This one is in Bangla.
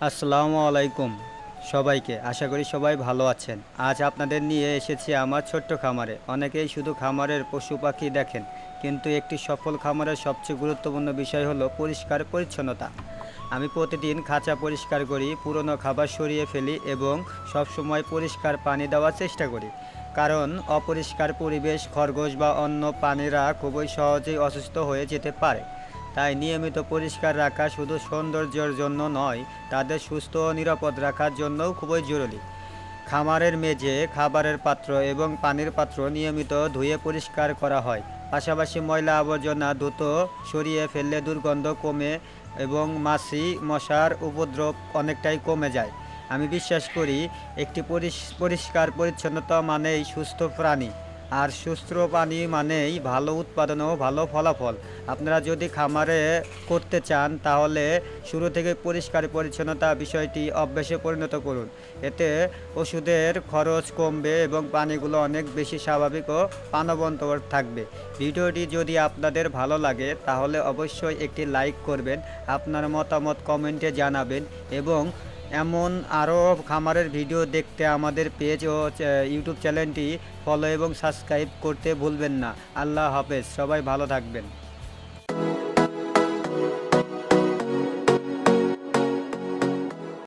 আসসালামু আলাইকুম সবাইকে। আশা করি সবাই ভালো আছেন। আজ আপনাদের নিয়ে এসেছি আমার ছোট্ট খামারে। অনেকেই শুধু খামারের পশু পাখি দেখেন, কিন্তু একটি সফল খামারের সবচেয়ে গুরুত্বপূর্ণ বিষয় হলো পরিষ্কার পরিচ্ছন্নতা। আমি প্রতিদিন খাঁচা পরিষ্কার করি, পুরনো খাবার সরিয়ে ফেলি এবং সবসময় পরিষ্কার পানি দেওয়ার চেষ্টা করি। কারণ অপরিষ্কার পরিবেশ খরগোশ বা অন্য প্রাণীরা খুবই সহজেই অসুস্থ হয়ে যেতে পারে। তাই নিয়মিত পরিষ্কার রাখা শুধু সৌন্দর্যের জন্য নয়, তাদের সুস্থ ও নিরাপদ রাখার জন্যও খুবই জরুরি। খামারের মেঝে, খাবারের পাত্র এবং পানির পাত্র নিয়মিত ধুয়ে পরিষ্কার করা হয়। পাশাপাশি ময়লা আবর্জনা দ্রুত সরিয়ে ফেললে দুর্গন্ধ কমে এবং মাছি মশার উপদ্রব অনেকটাই কমে যায়। আমি বিশ্বাস করি একটি পরিষ্কার পরিচ্ছন্নতা মানেই সুস্থ প্রাণী, আর সুস্থ প্রাণী মানেই ভালো উৎপাদন ও ভালো ফলাফল। আপনারা যদি খামারে করতে চান তাহলে শুরু থেকে পরিষ্কার পরিচ্ছন্নতা বিষয়টি অভ্যাসে পরিণত করুন। এতে ওষুধের খরচ কমবে এবং পানিগুলো অনেক বেশি স্বাভাবিক ও প্রাণবন্ত থাকবে। ভিডিওটি যদি আপনাদের ভালো লাগে তাহলে অবশ্যই একটি লাইক করবেন, আপনার মতামত কমেন্টে জানাবেন এবং এমন আরও খামারের ভিডিও দেখতে আমাদের পেজ ও ইউটিউব চ্যানেলটি ফলো এবং সাবস্ক্রাইব করতে ভুলবেন না। আল্লাহ হাফেজ, সবাই ভালো থাকবেন।